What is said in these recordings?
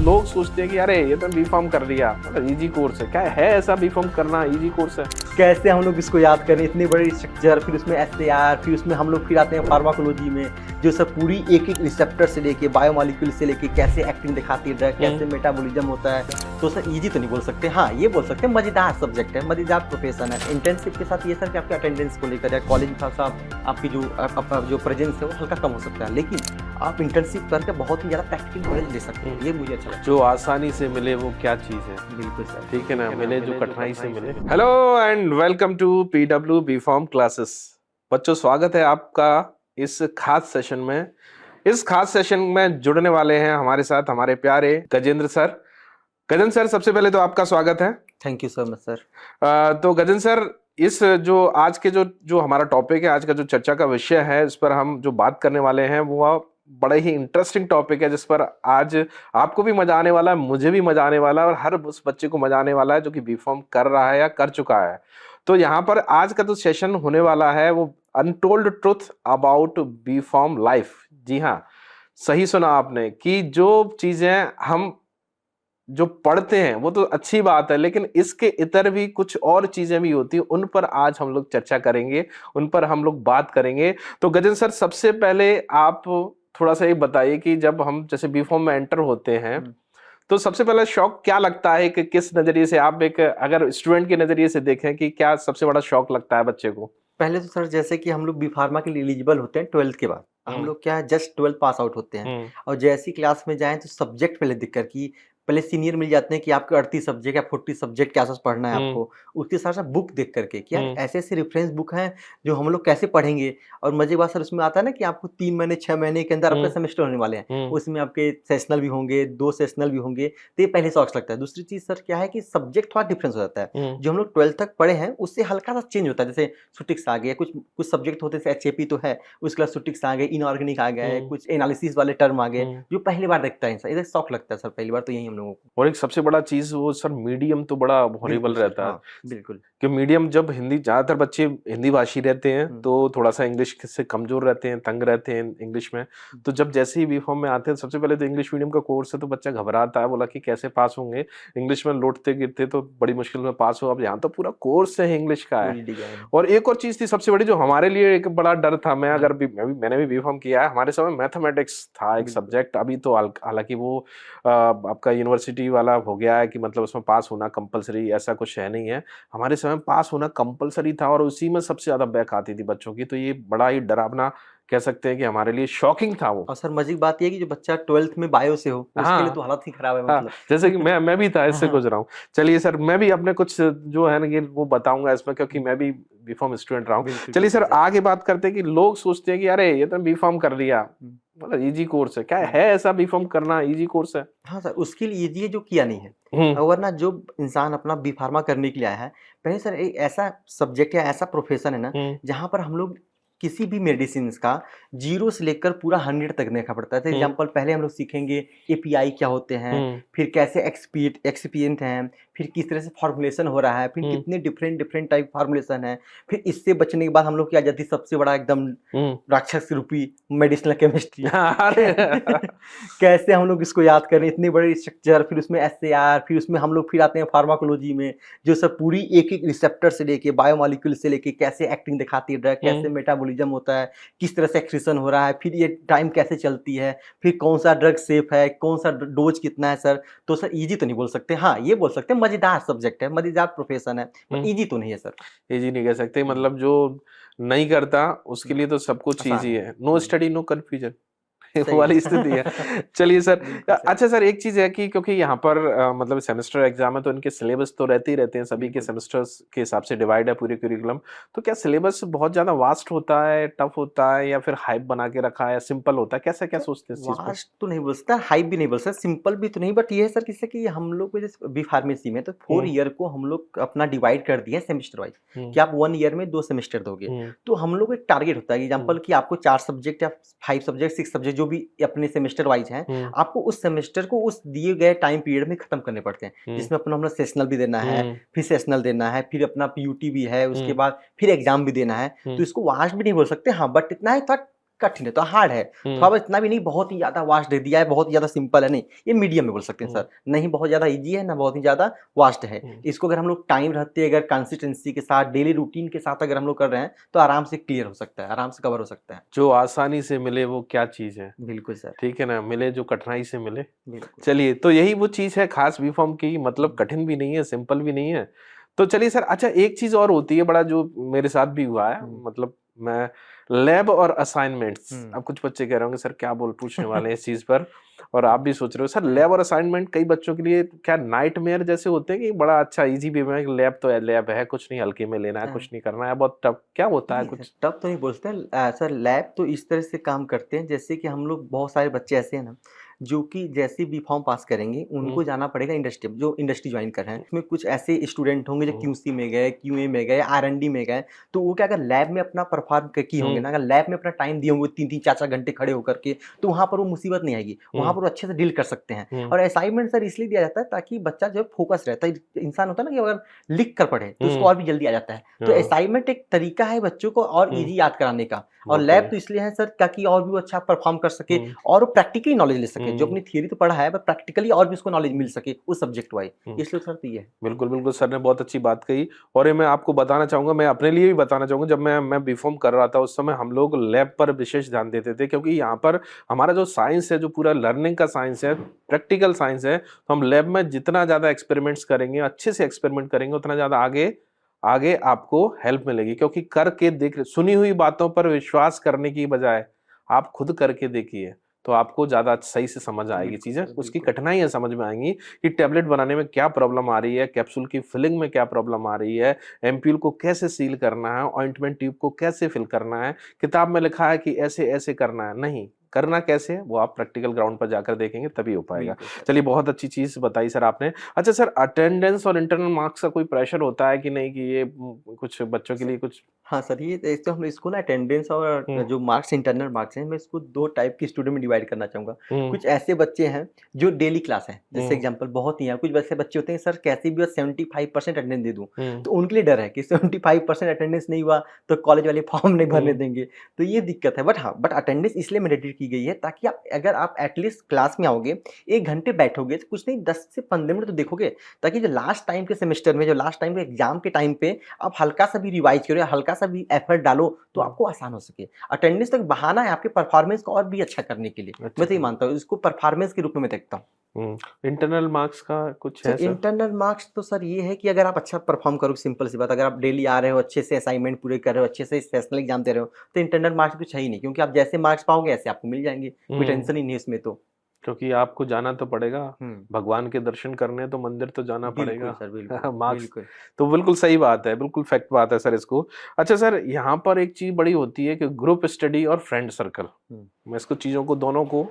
लोग सोचते हैं कि अरे ये तो बी.कॉम कर लिया, मतलब इजी कोर्स है। क्या है ऐसा बी.कॉम करना इजी कोर्स है? कैसे हम लोग इसको याद करें, इतनी बड़ी स्ट्रक्चर, फिर उसमें एसएआर, फिर उसमें हम लोग फिर आते हैं फार्माकोलॉजी में, जो सब पूरी एक एक रिसेप्टर से लेके बायोमोलिक्यूल से लेके कैसे एक्टिंग दिखाती है ड्रग, कैसे मेटाबॉलिज्म होता है। तो सर इजी तो नहीं बोल सकते, हाँ ये बोल सकते हैं मजेदार सब्जेक्ट है, मजेदार प्रोफेशन है। इंटर्नशिप के साथ ये सर कि आपके अटेंडेंस को लेकर या कॉलेज में थोड़ा सा आपकी जो प्रेजेंस है वो हल्का कम हो सकता है, लेकिन आप इंटर्नशिप करके बहुत ही ज़्यादा प्रैक्टिकल नॉलेज ले सकते हैं। ये मुझे अच्छा लगता है। जो आसानी से मिले वो क्या चीज है? बिल्कुल सर, ठीक है ना, मिले जो कठिनाई से मिले। Hello and welcome to PW BCom classes. बच्चों, स्वागत है आपका इस खास सेशन में। इस खास सेशन में जुड़ने वाले हैं हमारे साथ हमारे प्यारे गजेंद्र सर। गजेंद्र सर, सबसे पहले तो आपका स्वागत है। Thank you so much sir. तो गजेंद्र सर, इस जो आज के जो हमारा टॉपिक है, आज का जो चर्चा का विषय है, इस पर हम जो बात करने वाले हैं वो बड़ा ही इंटरेस्टिंग टॉपिक है, जिस पर आज आपको भी मजा आने वाला है, मुझे भी मजा आने वाला है और हर उस बच्चे को मजा आने वाला है जो कि बी.कॉम कर रहा है या कर चुका है। तो यहाँ पर आज का जो सेशन होने वाला है वो untold truth about B Com life. जी हाँ, सही सुना आपने कि जो चीजें हम जो पढ़ते हैं वो तो अच्छी बात है, लेकिन इसके इतर भी कुछ और चीजें भी होती हैं, उन पर आज हम लोग चर्चा करेंगे, उन पर हम लोग बात करेंगे। तो गजेंद्र सर, सबसे पहले आप थोड़ा सा ये बताइए कि जब हम जैसे बी.कॉम में एंटर होते हैं तो सबसे पहला शौक क्या लगता है, कि किस नजरिए से आप एक अगर स्टूडेंट के नजरिए से देखें कि क्या सबसे बड़ा शौक लगता है बच्चे को? पहले तो सर जैसे कि हम लोग बी फार्मा के लिए एलिजिबल होते हैं 12th के बाद। हम लोग क्या है जस्ट 12 पास आउट होते हैं और जैसी क्लास में जाएं तो सब्जेक्ट पहले दिक्कत की पहले सीनियर मिल जाते हैं कि आपको 38 सब्जेक्ट या 40 सब्जेक्ट के आसपास पढ़ना है आपको। उसके साथ साथ बुक देख करके कि यार ऐसे ऐसे रेफरेंस बुक हैं जो हम लोग कैसे पढ़ेंगे। और मजे बात सर उसमें आता है ना कि आपको 3 महीने 6 महीने के अंदर आपका सेमेस्टर होने वाले हैं, उसमें आपके सेशनल भी होंगे, 2 सेशनल भी होंगे, तो ये पहले शौक लगता है। दूसरी चीज सर क्या है कि सब्जेक्ट थोड़ा डिफरेंस हो जाता है, जो हम लोग 12th तक पढ़े हैं उससे हल्का सा चेंज होता है। जैसे सुटिक्स आ गया, कुछ कुछ सब्जेक्ट होते हैं एचएपी तो है, उसके बाद सुटिक्स आ गए, इनऑर्गेनिक आ गए, कुछ एनालिसिस वाले टर्म आ गए जो पहली बार देखता है। इधर शौक लगता है सर पहली बार, तो यही हम लोगों को। और एक सबसे बड़ा चीज वो सर, मीडियम तो बड़ा हॉरिबल रहता है। हाँ, बिल्कुल। कि मीडियम जब हिंदी, ज्यादातर बच्चे हिंदी भाषी रहते हैं तो थोड़ा सा इंग्लिश से कमजोर रहते हैं, तंग रहते हैं इंग्लिश में। तो जब जैसे ही बी.कॉम में आते हैं, सबसे पहले तो इंग्लिश मीडियम का कोर्स है तो बच्चा घबराता है, बोला कि कैसे पास होंगे, इंग्लिश में लौटते गिरते तो बड़ी मुश्किल में पास हो। अब यहाँ तो पूरा कोर्स है इंग्लिश का है। और एक और चीज थी सबसे बड़ी, जो हमारे लिए एक बड़ा डर था, मैंने भी बी.कॉम किया है, हमारे समय मैथमेटिक्स था एक सब्जेक्ट। अभी तो हालांकि वो आपका यूनिवर्सिटी वाला हो गया है कि मतलब उसमें पास होना कंपलसरी, ऐसा कुछ है नहीं है। हमारे समय पास होना कंपलसरी था और उसी में सबसे ज्यादा बैक आती थी बच्चों की। तो ये बड़ा ही डरावना कह सकते हैं कि हमारे लिए शॉकिंग था वो। और सर मजे की बात ये है कि जो बच्चा 12th में बायो से हो उसके लिए तो हालत ही खराब है मतलब। जैसे कि मैं भी था, इससे गुजरा हूँ। चलिए सर, मैं भी अपने कुछ जो है ना ये वो बताऊंगा इसमें, क्योंकि मैं भी बी.कॉम स्टूडेंट रहा हूँ। चलिए सर, आगे बात करते हैं कि लोग सोचते हैं कि अरे ये तो बी.कॉम कर लिया, मतलब इजी कोर्स है। क्या है ऐसा बी.कॉम करना इजी कोर्स है? हाँ सर, उसके लिए ये जो किया नहीं है, वरना जो इंसान अपना बी फार्मा करने के लिए आया है, पहले सर एक ऐसा सब्जेक्ट या ऐसा प्रोफेशन है ना जहाँ पर हम लोग किसी भी मेडिसिन का 0 से लेकर पूरा 100 तक देखना पड़ता है। तो एग्जाम्पल पहले हम लोग सीखेंगे एपीआई क्या होते हैं, फिर कैसे एक्सपीरियंट हैं, फिर किस तरह से फॉर्मुलेशन हो रहा है, फिर कितने डिफरेंट टाइप फॉर्मुलेशन है, फिर इससे बचने के बाद हम लोग क्या जाती है सबसे बड़ा एकदम राक्षस रूपी मेडिसिनल केमिस्ट्री। कैसे हम लोग इसको याद करें, इतनी बड़ी स्ट्रक्चर, फिर उसमें एसएआर, फिर उसमें हम लोग फिर आते हैं फार्माकोलॉजी में, जो सब पूरी एक एक रिसेप्टर से लेके बायोमोलिक्यूल से लेके कैसे एक्टिंग दिखाती है ड्रग, कैसे मेटाबॉलिज्म होता है, किस तरह से एक्सक्रीशन हो रहा है, फिर ये टाइम कैसे चलती है, फिर कौन सा ड्रग सेफ है, कौन सा डोज कितना है सर। तो सर इजी तो नहीं बोल सकते, हाँ ये बोल सकते हैं मजेदार सब्जेक्ट है, मजेदार प्रोफेशन है, पर इजी तो नहीं है सर। इजी नहीं कह सकते, मतलब जो नहीं करता उसके लिए तो सब कुछ इजी है। नो स्टडी नो कंफ्यूजन वाली स्थिति है। चलिए सर, अच्छा सर, एक चीज है कि क्योंकि यहाँ पर मतलब सेमेस्टर एग्जाम है तो इनके सिलेबस तो रहते ही रहते हैं, सभी के सेमेस्टर्स के हिसाब से डिवाइड है पूरे करिकुलम। तो क्या सिलेबस बहुत ज्यादा वास्ट होता है, टफ होता है, या फिर हाइप बना के रखा है, सिंपल होता है, कैसा क्या सोचते हैं इस चीज पर? वास्ट तो नहीं बोल सकता, हाइप भी नहीं बोल सकता, सिंपल भी तो नहीं, बट ये है सर किससे कि हम लोग जैसे बी फार्मेसी में तो 4 ईयर को हम लोग अपना डिवाइड कर दिए सेमेस्टर वाइज कि आप 1 ईयर में 2 सेमेस्टर दोगे। तो हम लोग एक टारगेट होता है एग्जाम्पल कि आपको 4 सब्जेक्ट या 5 सब्जेक्ट 6 सब्जेक्ट जो भी अपने सेमेस्टर वाइज हैं, आपको उस सेमेस्टर को उस दिए गए टाइम पीरियड में खत्म करने पड़ते हैं, जिसमें अपना हमने सेशनल भी देना है, फिर सेशनल देना है, फिर अपना पीयूटी भी है, उसके बाद फिर एग्जाम भी देना है। तो इसको वास्ट भी नहीं बोल सकते, हाँ बट इतना है थोड़ा कठिन है, तो हार्ड है, थोड़ा बहुत इतना भी नहीं बहुत ही ज़्यादा वास्ट दे दिया है, बहुत ही ज़्यादा सिंपल है, नहीं, ये मीडियम में बोल सकते हैं सर, नहीं बहुत ज़्यादा ईजी है, ना बहुत ही ज़्यादा वास्ट है। इसको अगर हम लोग टाइम रहते अगर कंसिस्टेंसी के साथ, डेली रूटीन के साथ अगर हम लोग कर रहे हैं, तो आराम से क्लियर हो सकता है, आराम से कवर हो सकता है। जो आसानी से मिले वो क्या चीज़ है? बिल्कुल सर। ठीक है ना? मिले जो कठिनाई से मिले। बिल्कुल। चलिए, तो यही वो चीज़ है खास बीफॉर्म की, मतलब कठिन भी नहीं है, सिंपल भी नहीं है। तो चलिए सर, अच्छा एक चीज़ और होती है बड़ा, जो मेरे साथ भी हुआ है, मतलब मैं लैब और असाइनमेंट्स, अब कुछ बच्चे कह रहे होंगे सर क्या बोल पूछने वाले हैं इस चीज़ पर, और आप भी सोच रहे हो सर लैब और असाइनमेंट कई बच्चों के लिए क्या नाइटमेयर जैसे होते हैं कि बड़ा अच्छा ईज़ी वे में लैब तो लैब है, कुछ नहीं हल्के में लेना है, कुछ नहीं करना है, बहुत टफ क्या होता है नहीं, कुछ? टफ तो नहीं बोलते हैं सर, लैब तो इस तरह से काम करते हैं जैसे कि हम लोग बहुत सारे बच्चे ऐसे हैं ना, जो कि जैसे बी फॉर्म पास करेंगे उनको जाना पड़ेगा इंडस्ट्री में, जो इंडस्ट्री ज्वाइन कर रहे हैं उसमें कुछ ऐसे स्टूडेंट होंगे जो क्यूसी में गए, क्यूए में गए, आर&डी में गए, तो वो क्या अगर लैब में अपना परफॉर्म किए होंगे ना, अगर लैब में अपना टाइम दिए होंगे 3-3 4-4 घंटे खड़े होकर के, तो वहाँ पर वो मुसीबत नहीं आएगी, वहाँ पर वो अच्छे से डील कर सकते हैं। और असाइनमेंट सर इसलिए दिया जाता है ताकि बच्चा जो है फोकस रहता है, इंसान होता है ना कि अगर लिख कर पढ़े तो उसको और भी जल्दी आ जाता है, तो असाइनमेंट एक तरीका है बच्चों को और ईजी याद कराने का, और लैब तो इसलिए है सर ताकि और भी वो अच्छा परफॉर्म कर सके और वो प्रैक्टिकली नॉलेज ले सके, जो अपनी थियरी तो पढ़ा है बट प्रैक्टिकली और भी उसको नॉलेज मिल सके उस सब्जेक्ट वाइज, इसलिए सर तो ये है। बिल्कुल, बिल्कुल सर ने बहुत अच्छी बात कही, और ये मैं आपको बताना चाहूँगा, मैं अपने लिए भी बताना चाहूँगा, जब मैं बीफॉर्म कर रहा था उस समय हम लोग लैब पर विशेष ध्यान देते थे, क्योंकि यहाँ पर हमारा जो साइंस है, जो पूरा लर्निंग का साइंस है, प्रैक्टिकल साइंस है, तो हम लैब में जितना ज़्यादा एक्सपेरिमेंट्स करेंगे, अच्छे से एक्सपेरिमेंट करेंगे, उतना ज़्यादा आगे आगे आपको हेल्प मिलेगी, क्योंकि करके देख सुनी हुई बातों पर विश्वास करने की बजाय आप खुद करके देखिए, तो आपको ज़्यादा सही से समझ आएगी बिल्कुल चीज़ें, सर, उसकी बिल्कुल। कठिनाइयाँ समझ में आएँगी कि टैबलेट बनाने में क्या प्रॉब्लम आ रही है, कैप्सूल की फिलिंग में क्या प्रॉब्लम आ रही है, एम्पूल को कैसे सील करना है, ऑइंटमेंट ट्यूब को कैसे फिल करना है। किताब में लिखा है कि ऐसे-ऐसे करना है, नहीं, करना कैसे है वो आप प्रैक्टिकल ग्राउंड पर जाकर देखेंगे तभी हो पाएगा। बिल्कुल सर। चलिए, बहुत अच्छी चीज़ बताई सर आपने। अच्छा सर, अटेंडेंस और इंटरनल मार्क्स का कोई प्रेशर होता है कि नहीं, कि ये कुछ बच्चों के लिए कुछ? हाँ सर, ये एक तो हम इसको ना अटेंडेंस और हुँ, जो मार्क्स इंटरनल मार्क्स हैं, मैं इसको 2 टाइप के स्टूडेंट में डिवाइड करना चाहूँगा। हुँ, कुछ ऐसे बच्चे हैं जो डेली क्लास हैं, जैसे हुँ, एग्ज़ाम्पल बहुत ही हैं, कुछ वैसे बच्चे होते हैं सर कैसे भी बस 75% अटेंडेंस दे दूँ, हुँ, तो उनके लिए डर है कि 75% अटेंडेंस नहीं हुआ तो कॉलेज वाले फॉर्म नहीं भरने हुँ, देंगे, तो ये दिक्कत है। बट हाँ, बट अटेंडेंस इसलिए मैंडेटरी की गई है ताकि आप अगर आप एटलीस्ट क्लास में आओगे, 1 घंटे बैठोगे तो कुछ नहीं 10 से 15 मिनट तो देखोगे, ताकि जो लास्ट टाइम के सेमेस्टर में, जो लास्ट टाइम के एग्ज़ाम के टाइम पे आप हल्का-सा भी रिवाइज़ करो या हल्का-सा भी एफर्ट डालो, तो हुँ। आपको आसान हो सके। अटेंडेंस तो एक बहाना है आपके परफॉर्मेंस को और भी अच्छा करने के लिए। अच्छा मैं तो ये सर। मानता हूँ, इसको परफॉर्मेंस के रूप में मैं देखता हूँ। हुँ, इंटरनल मार्क्स का कुछ है सर सर? इंटरनल मार्क्स तो सर ये है कि अगर आप अच्छा परफॉर्म करोगे, सिंपल सी बात, अगर आप डेली आ रहे हो, अच्छे से असाइनमेंट पूरे कर रहे हो, अच्छे से सेशनल एग्ज़ाम दे रहे हो, तो इंटरनल मार्क्स कुछ है ही नहीं, क्योंकि आप जैसे मार्क्स पाओगे ऐसे आपको मिल जाएँगे। कोई हुँ, टेंशन ही नहीं है इसमें तो। क्योंकि आपको जाना तो पड़ेगा, हुँ। भगवान के दर्शन करने तो मंदिर तो जाना बिल्कुल पड़ेगा। सर, बिल्कुल, मार्क्स बिल्कुल। तो बिल्कुल सही बात है, बिल्कुल फैक्ट बात है सर इसको। अच्छा सर, यहाँ पर एक चीज़ बड़ी होती है कि ग्रुप स्टडी और फ्रेंड सर्कल। हुँ। मैं इसको चीज़ों को दोनों को,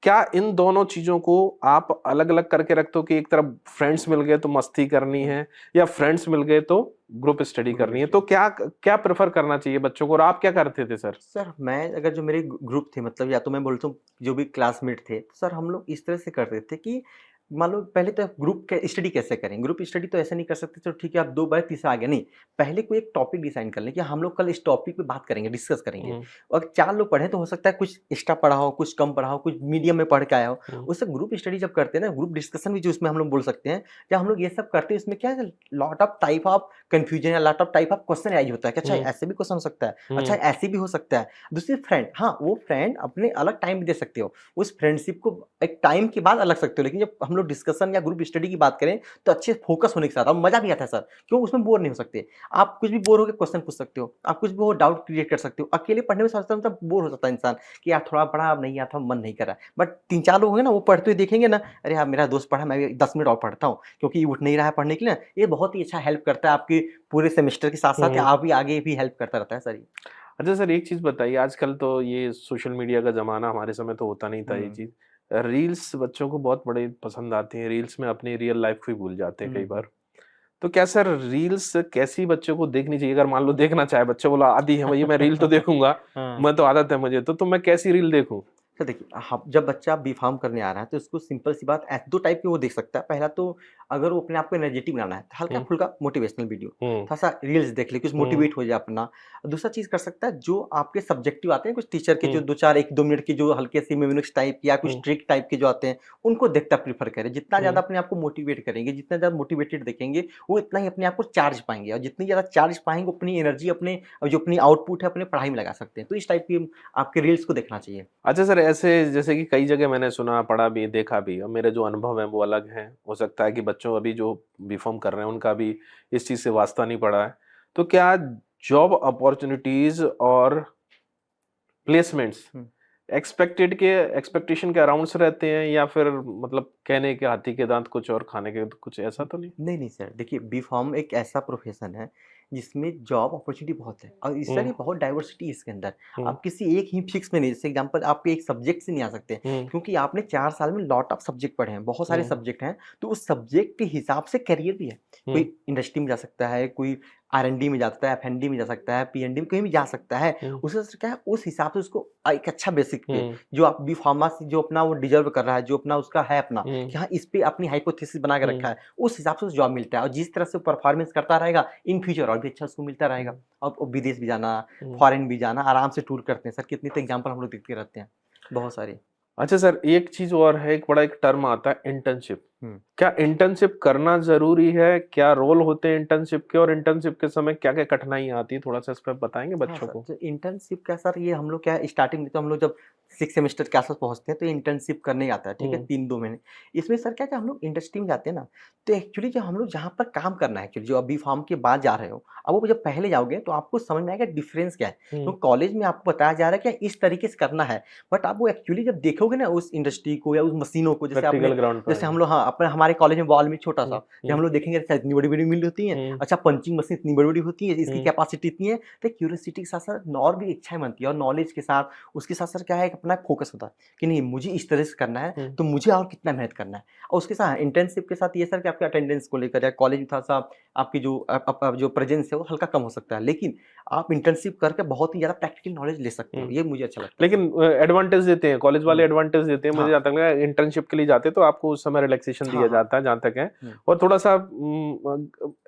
क्या इन दोनों चीज़ों को आप अलग-अलग करके रखते हो कि एक तरफ फ्रेंड्स मिल गए तो मस्ती करनी हुँ। है, या फ्रेंड्स मिल गए तो ग्रुप स्टडी ग्रुप करनी है? तो स्टडी। क्या क्या प्रेफ़र करना चाहिए बच्चों को, और आप क्या करते थे सर? सर, मैं अगर जो मेरे ग्रुप थे, मतलब या तो मैं बोलता हूँ जो भी क्लासमेट थे, तो सर हम लोग इस तरह से करते थे कि मान लो पहले तो ग्रुप के स्टडी कैसे करें? ग्रुप स्टडी तो ऐसे नहीं कर सकते चलो ठीक है आप 2 बार तीसरा आ गया, नहीं। पहले कोई एक टॉपिक डिसाइड कर लें कि हम लोग कल इस टॉपिक पे बात करेंगे, डिस्कस करेंगे। हुँ, और 4 लोग पढ़े तो हो सकता है कुछ एक्स्ट्रा पढ़ा हो, कुछ कम पढ़ा हो, कुछ मीडियम में पढ़ के आया हो। हुँ, उससे ग्रुप स्टडी जब करते हैं ना, ग्रुप डिस्कशन भी जो उसमें हम लोग बोल सकते हैं, जब हम लोग ये सब करते हैं इसमें क्या है, lot of type of confusion या lot of type of question rise होता है कि अच्छा हुँ, ऐसे भी क्वेश्चन हो सकता है, अच्छा हुँ, ऐसे भी हो सकता है। दूसरी फ्रेंड, हाँ, वो फ्रेंड अपने अलग टाइम भी दे सकते हो। उस फ्रेंडशिप को एक टाइम के बाद अलग सकते हो, लेकिन जब हम लोग डिस्कशन या ग्रुप स्टडी की बात करें, तो अच्छे फोकस होने के साथ और मज़ा भी आता है सर, क्यों उसमें बोर नहीं हो सकते। आप कुछ भी बोर हो के क्वेश्चन पूछ सकते हो, आप कुछ भी हो डाउट क्रिएट कर सकते हो। अकेले पढ़ने में समझता मतलब बोर हो जाता है इंसान कि यार थोड़ा पढ़ा, अब नहीं आता, मन नहीं कर रहा है। बट 3-4 लोग होंगे ना, वो पढ़ते हुए देखेंगे ना, अरे यार मेरा दोस्त पढ़ा, मैं भी 10 मिनट और पढ़ता हूँ, क्योंकि ये उठ नहीं रहा है पढ़ने के लिए ना, ये बहुत ही अच्छा हेल्प करता है आपके पूरे सेमेस्टर के साथ-साथ, हुँ। आप भी आगे भी हेल्प करता रहता है सर ये। अच्छा सर, एक चीज़ बताइए, आजकल तो ये सोशल मीडिया का ज़माना, हमारे समय तो होता नहीं था ये हुँ। चीज़। रील्स बच्चों को बहुत बड़ी पसंद आती हैं, रील्स में अपनी रियल लाइफ़ को ही भूल जाते हैं हुँ, कई हुँ। बार। तो क्या सर रील्स कैसी बच्चों को देखनी चाहिए? अगर मान लो देखना चाहे, बच्चा बोला आदी है भई मैं रील तो देखूँगा, हाँ। मैं तो आदत है मुझे, तो मैं कैसी रील देखूँ? सर देखिए, हम जब बच्चा बी.फ़ार्म करने आ रहा है तो उसको सिंपल सी बात 2 टाइप के वो देख सकता है। पहला तो अगर वो अपने आप को एनर्जेटिक बनाना है, तो हुँ, हल्का-फुल्का मोटिवेशनल वीडियो, हुँ, थोड़ा-सा रील्स देख ले, कुछ हुँ, मोटिवेट हो जाए अपना। दूसरा चीज़ कर सकता है जो आपके सब्जेक्टिव आते हैं, कुछ टीचर के जो हुँ, 2-4 1-2 मिनट के जो हल्के से मिमिक्स टाइप या कुछ हुँ, ट्रिक टाइप के जो आते हैं, उनको देखना प्रेफ़र करें। जितना ज़्यादा हुँ। अपने आप को मोटिवेट करेंगे, जितना ज़्यादा मोटिवेटेड देखेंगे, वो इतना ही अपने आप को चार्ज पाएँगे और जितनी ज़्यादा चार्ज पाएँगे, अपनी एनर्जी अपने जो अपनी आउटपुट है, अपने पढ़ाई में लगा सकते हैं। तो इस टाइप की आपके रील्स को देखना चाहिए। अच्छा सर, ऐसे जैसे कि कई जगह मैंने सुना, पढ़ा भी, देखा भी और मेरे जो अनुभव हैं वो अलग हैं। हो सकता है कि बच्चों अभी जो बीकॉम कर रहे हैं उनका भी इस चीज़ से वास्ता नहीं पड़ा है। तो क्या जॉब अपॉर्च्युनिटीज़ और प्लेसमेंट्स हुँ। एक्सपेक्टेड के एक्सपेक्टेशन के अराउंड्स रहते हैं या फिर मतलब कहने के हाथी के दाँत कुछ और खाने के कुछ ऐसा तो नहीं? नहीं, नहीं सर। देखिए बी-फ़ार्म एक ऐसा प्रोफ़ेशन है जिसमें जॉब अपॉर्च्युनिटी बहुत है और इस हुँ, तरह बहुत डाइवर्सिटी है इसके अंदर। हुँ, आप किसी एक ही फ़िक्स में नहीं, जैसे एग्ज़ाम्पल आप एक सब्जेक्ट से नहीं आ सकते हुँ, क्योंकि आपने 4 साल में लॉट ऑफ सब्जेक्ट पढ़े हैं, बहुत सारे हुँ, सब्जेक्ट हैं, तो उस सब्जेक्ट के हिसाब से करियर भी है। हुँ, कोई इंडस्ट्री में जा सकता है, कोई आर-एन-डी में जा सकता है, एफ-एन-डी में जा सकता है, पी-एन-डी में कहीं भी जा सकता है। हुँ, उससे क्या है, उस हिसाब से उसको एक अच्छा बेसिक पे हुँ, जो आप बी-फ़ार्मा से जो अपना वो डिज़र्व कर रहा है, जो अपना उसका है अपना, हुँ, कि हाँ, इस पे अपनी हाइपोथेसिस बना के रखा हुँ, है। उस हिसाब से उसे जॉब मिलता है और जिस तरह से परफॉर्मेंस करता रहेगा, इन फ्यूचर और भी अच्छा उसको मिलता रहेगा। हुँ, अब विदेश भी जाना, हुँ। फॉरेन भी जाना, आराम से टूर करते हैं सर, कितने तो एग्ज़ाम्पल हम लोग देखते रहते हैं, बहुत सारे। अच्छा सर, एक चीज़ और है, एक टर्म आता है इंटर्नशिप। हुँ। क्या इंटर्नशिप करना ज़रूरी है? क्या रोल होते हैं इंटर्नशिप के और इंटर्नशिप के समय क्या-क्या कठिनाइयाँ आती हैं? थोड़ा-सा इस पे बताएँगे हाँ बच्चों सर, को? तो इंटर्नशिप का सर ये हम लोग क्या है स्टार्टिंग में तो हम लोग जब 6 सेमेस्टर के आस-पास पहुँचते हैं तो इंटर्नशिप करने आता है, ठीक है? हुँ, 3-2 महीने। इसमें सर क्या है जब हम लोग इंडस्ट्री में जाते हैं ना, तो एक्चुअली जो हम लोग जहाँ पर काम करना है एक्चुअली जो अभी फॉर्म के बाद जा रहे हो, अब वो जब पहले जाओगे तो आपको समझ में आएगा डिफरेंस क्या है। तो हुँ, कॉलेज में आपको बताया जा रहा है कि इस तरीके से करना है, बट आप वो एक्चुअली जब देखोगे ना उस इंडस्ट्री को या उस मशीनों को जैसे आपने प्रैक्टिकल ग्राउंड पे जैसे आएँगे। हम लोग हाँ, अपने हमारे कॉलेज में बॉल में हुँ, छोटा-सा, जब हम हुँ, लोग देखेंगे अच्छा इतनी बड़ी-बड़ी मिल होती हैं, हुँ, अच्छा पंचिंग मशीन इतनी बड़ी-बड़ी होती है, इसकी हुँ, कैपेसिटी इतनी है, तो क्यूरियोसिटी के साथ-साथ और भी इच्छाएँ बनती है और नॉलेज के साथ उसके साथ-साथ क्या है एक अपना फ़ोकस होता है कि नहीं मुझे इस तरह से करना है, हुँ, तो मुझे और कितना मेहनत करना है। और उसके साथ इंटर्नशिप के साथ ये सर कि आपके अटेंडेंस को लेकर या कॉलेज में थोड़ा-सा आपकी जो जो प्रेज़ेंस है वो हल्का कम हो सकता है। लेकिन आप इंटर्नशिप करके बहुत ही ज़्यादा प्रैक्टिकल नॉलेज ले सकते हो। हुँ। ये मुझे अच्छा लगता है सर। लेकिन एडवांटेज देते हैं, कॉलेज वाले हुँ। एडवांटेज देते हैं। मुझे हाँ। जहाँ तक लगा इंटर्नशिप के लिए जाते हैं तो आपको उस समय रिलैक्सेशन हाँ, दिया हाँ। जाता है जहाँ तक है हुँ। और थोड़ा-सा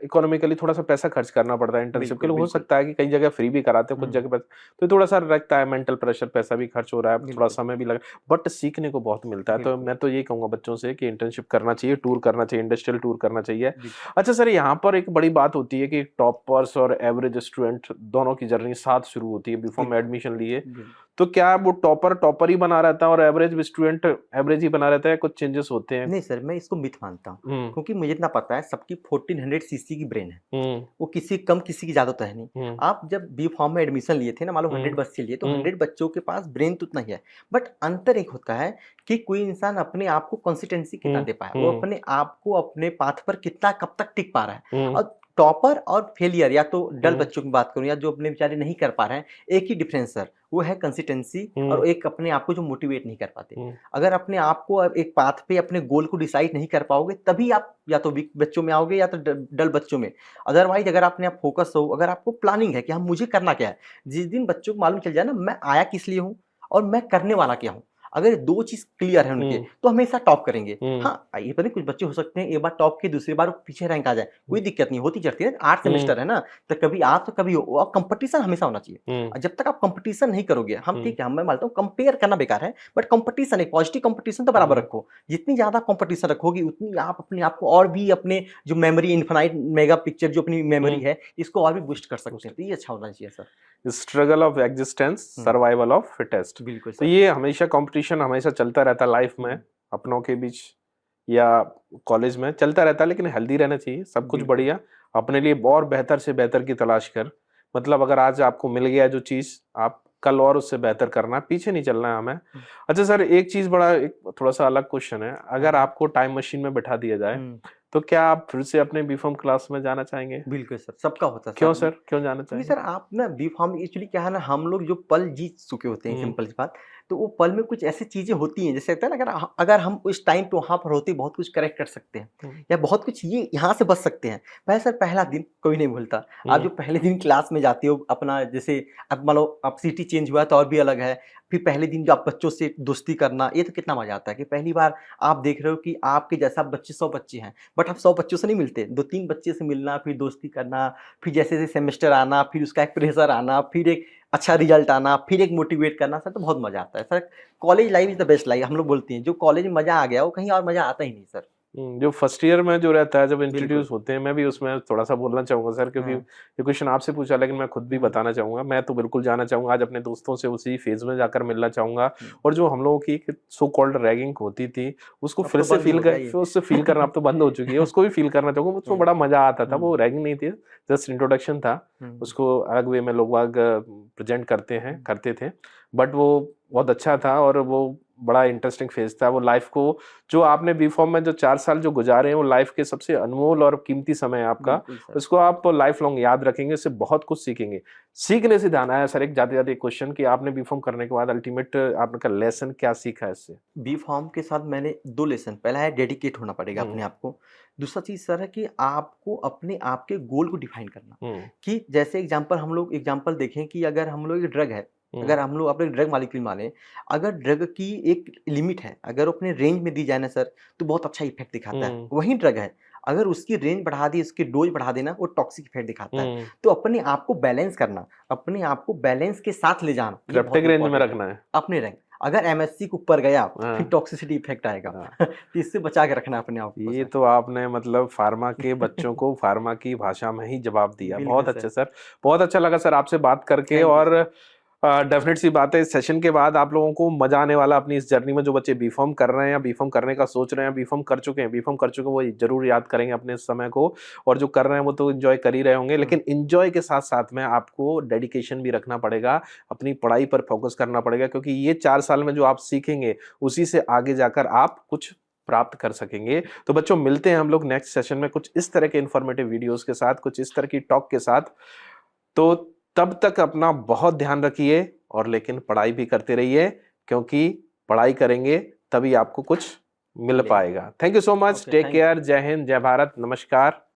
इकोनॉमिकली थोड़ा-सा पैसा खर्च करना पड़ता है इंटर्नशिप के बिल्कुल, लिए। हो बिल्कुल। सकता है कि कई जगह फ्री भी कराते हैं, कुछ हुँ। जगह पे तो थोड़ा-सा रहता है मेंटल प्रेशर, पैसा भी खर्च हो रहा है, थोड़ा बिल्कुल, समय भी लगा बट सीखने को बहुत मिलता है। तो बिल्कुल, मैं तो यही कहूँगा बच्चों से कि इंटर्नशिप करना चाहिए, टूर करना चाहिए, इंडस्ट्रियल टूर करना चाहिए। बिल्कुल। अच्छा सर, यहाँ पर एक बड़ी बात होती है कि टॉपर्स और एवरेज स्टूडेंट दोनों की जर्नी साथ शुरू होती है बिफोर में बिल्कुल, एडमिशन लिए। बिल्कुल। तो क्या वो टॉपर टॉपर ही बना रहता है और एवरेज स्टूडेंट एवरेज ही बना रहता है, कुछ चेंजेस होते हैं? नहीं सर, मैं इसको मिथ मानता हूँ, हुँ, क्योंकि मुझे इतना पता है सबकी 1400 सीसी की ब्रेन है। हुँ, वो किसी कम किसी की ज़्यादा तो है नहीं। हुँ, आप जब बी फ़ार्म में एडमिशन लिए थे ना, मान लो हुँ, 100 बच्चे लिए, तो हुँ, 100 बच्चों के पास ब्रेन तो उतना ही है। बट अंतर एक होता है कि कोई इंसान अपने आप को कंसिस्टेंसी कितना हुँ, दे पाया, वो हुँ, अपने आप को अपने पाथ पर कितना कब तक टिक पा रहा है। हुँ, और टॉपर और फेलियर या तो डल हुँ, बच्चों की बात करूँ या जो अपने बेचारे नहीं कर पा रहे हैं, एक ही डिफरेंस सर, वो है कंसिस्टेंसी हुँ, और एक अपने आप को जो मोटिवेट नहीं कर पाते। हुँ, अगर अपने आप को एक पाथ पे अपने गोल को डिसाइड नहीं कर पाओगे, तभी आप या तो वीक बच्चों में आओगे या तो डल बच्चों में। अदरवाइज़ अगर अपने आप फ़ोकस हो, अगर आपको प्लानिंग है कि हाँ, मुझे करना क्या है? जिस दिन बच्चों को मालूम चल जाए ना मैं आया किस लिए हूँ और मैं करने वाला क्या हूँ? अगर 2 चीज़ क्लियर है उनके, हुँ, तो हमेशा टॉप करेंगे। हुँ, हाँ, ये पता नहीं कुछ बच्चे हो सकते हैं एक बार टॉप किए दूसरी बार वो पीछे रैंक आ जाए, कोई दिक्कत नहीं होती चढ़ती है, 8 हुँ, सेमेस्टर है ना, तो कभी आप तो कभी हो और कॉम्पिटिशन हमेशा होना चाहिए। हुँ, जब तक आप कॉम्पिटिशन नहीं करोगे हम हुँ, ठीक है, मैं मानता हूँ कंपेयर करना बेकार है, बट कॉम्पिटिशन एक पॉजिटिव कॉम्पिटिशन तो बराबर हुँ, रखो। जितनी ज़्यादा कॉम्पिटिशन रखोगी, उतनी आप अपने आप को और भी अपने जो मेमोरी इनफाइनाइट मेगा पिक्चर जो अपनी मेमोरी हुँ, है, इसको और भी बूस्ट कर सकते उसके हैं। तो ये अच्छा होना चाहिए sir. Struggle of existence, hmm, survival of fittest. बिल्कुल तो सर। ये हमेशा कंपटीशन हमेशा चलता रहता है लाइफ में, हुँ, अपनों के बीच या कॉलेज में चलता रहता है लेकिन हेल्दी रहना चाहिए, सब कुछ बिल्कुल। बढ़िया, अपने लिए और बेहतर से बेहतर की तलाश कर। मतलब अगर आज आपको मिल गया जो चीज़, आप कल और उससे बेहतर करना है, पीछे नहीं चलना है हमें। हुँ, अच्छा सर, एक चीज़ बड़ा एक थोड़ा-सा अलग क्वेश्चन है, हाँ, अगर हाँ। आपको टाइम मशीन में बिठा दिया जाए, हुँ, तो क्या आप फिर से अपने बीकॉम क्लास में जाना चाहेंगे? बिल्कुल सर, सबका होता है क्यों सर। सर? क्यों जाना क्योंकि चाहेंगे? सर आप ना बी-फ़ार्म एक्चुअली क्या है ना हम लोग जो पल जी चुके होते हैं हुँ, सिंपल सी बात। तो वो पल में कुछ ऐसी चीज़ें होती हैं, जैसे लगता है ना, अगर अगर हम उस टाइम पे वहाँ पर होते बहुत कुछ करेक्ट कर सकते हैं या बहुत कुछ ये यहाँ से बच सकते हैं। पहले सर पहला दिन कोई नहीं भूलता। आप जो पहले दिन क्लास में जाते हो अपना, जैसे अब मान लो अब सिटी चेंज हुआ है तो और भी अलग है। फिर पहले दिन जो आप बच्चों से दोस्ती करना, ये तो कितना मज़ा आता है कि पहली बार आप देख रहे हो कि आपके जैसा बच्चे 100 बच्चे हैं, बट आप 100 बच्चों से नहीं मिलते, 2-3 बच्चे से मिलना, फिर दोस्ती करना, फिर जैसे-जैसे सेमेस्टर आना, फिर उसका एक प्रेशर आना, फिर एक अच्छा रिजल्ट आना, फिर एक मोटिवेट करना, सर तो बहुत मज़ा आता है। Sir college life is the best life हम लोग बोलते हैं, जो कॉलेज में मज़ा आ गया वो कहीं और मज़ा आता ही नहीं सर। जो फर्स्ट ईयर में जो रहता है जब बिल्कुल। इंट्रोड्यूस होते हैं, मैं भी उसमें थोड़ा-सा बोलना चाहूँगा सर, क्योंकि हाँ। ये क्वेश्चन आपसे पूछा लेकिन मैं खुद भी हुँ। बताना चाहूँगा। मैं तो बिल्कुल जाना चाहूँगा, आज अपने दोस्तों से उसी फ़ेज़ में जाकर मिलना चाहूँगा हुँ। और जो हम लोगों की एक सो कॉल्ड रैगिंग होती थी, उसको अब फिर तो से बंद ही फ़ील हो कर गया ये। फिर उससे फ़ील करना अब तो बंद हो चुकी है, उसको भी फ़ील करना चाहूँगा, उसमें हुँ। बड़ा मज़ा आता था। वो हुँ। रैगिंग नहीं थी, जस्ट इंट्रोडक्शन था, हुँ। उसको अलग वे में लोग बाग प्रेज़ेंट हुँ। करते थे। बट वो बहुत अच्छा था और वो बड़ा इंटरेस्टिंग फ़ेज़ था। वो लाइफ़ को जो आपने बी.कॉम में जो 4 साल जो गुज़ारे हैं, वो लाइफ़ के सबसे अनमोल और कीमती समय है आपका। बिल्कुल सर। उसको आप लाइफ़ लॉन्ग याद रखेंगे, इससे बहुत कुछ सीखेंगे। सीखने से ध्यान आया सर, एक जाते-जाते एक क्वेश्चन कि आपने बी.कॉम करने के बाद अल्टीमेट आपने का लेसन क्या सीखा है इससे? बी फार्म के साथ मैंने 2 लेसन, पहला है डेडिकेट होना पड़ेगा हुँ, अपने आप को। दूसरा चीज़ सर है कि आपको अपने आप के गोल को डिफाइन करना, हुँ, कि जैसे एग्ज़ाम्पल हम लोग एग्ज़ाम्पल देखें कि अगर हम लोग एक ड्रग है, हुँ, अगर हम लोग अपने ड्रग मॉलिक्यूल माने, अगर ड्रग की एक लिमिट है, अगर वो अपने रेंज में दी जाए ना सर, तो बहुत अच्छा इफ़ेक्ट दिखाता है। हुँ, वहीं ड्रग है, अगर उसकी रेंज बढ़ा दी, उसकी डोज़ बढ़ा देना, वो टॉक्सिक इफ़ेक्ट दिखाता है। हुँ। तो अपने आप को बैलेंस करना, अपने आप को बैलेंस के साथ ले जाना, ये बहुत थेरेपेटिक रेंज में इम्पोर्टेंट है। रखना है। अपने रैंक, अगर एमएससी के ऊपर गया, फिर हाँ, टॉक्सिसिटी इफ़ेक्ट आएगा। हाँ। तो इससे बचा के रखना है अपने आप को ये सर। तो आपने मतलब फार्मा के बच्चों को फार्मा की भाषा में ही जवाब दिया। बिल्कुल बहुत अच्छे सर। सर। बहुत अच्छा लगा सर आपसे बात करके थैंक यू और सर। डेफ़िनेट सी बात है, इस सेशन के बाद आप लोगों को मज़ा आने वाला अपनी इस जर्नी में। जो बच्चे बी.कॉम कर रहे हैं या बी.कॉम करने का सोच रहे हैं, बी.कॉम कर चुके हैं, बी.कॉम कर चुके हैं, वो ज़रूर याद करेंगे अपने इस समय को और जो कर रहे हैं वो तो एन्जॉय कर ही रहे होंगे। हुँ। लेकिन एन्जॉय के साथ-साथ में आपको डेडिकेशन भी रखना पड़ेगा, अपनी पढ़ाई पर फ़ोकस करना पड़ेगा, क्योंकि ये 4 साल में जो आप सीखेंगे, उसी से आगे जाकर आप कुछ प्राप्त कर सकेंगे। तो बच्चों, मिलते हैं हम लोग नेक्स्ट सेशन में कुछ इस तरह के इन्फॉर्मेटिव वीडियोज़ के साथ, कुछ इस तरह की टॉक के साथ। तो तब तक अपना बहुत ध्यान रखिए और लेकिन पढ़ाई भी करते रहिए, क्योंकि पढ़ाई करेंगे तभी आपको कुछ मिल मिलेगा। पाएगा। Thank you so much. Okay, take thank you. Care. जय हिंद, जय भारत, नमस्कार।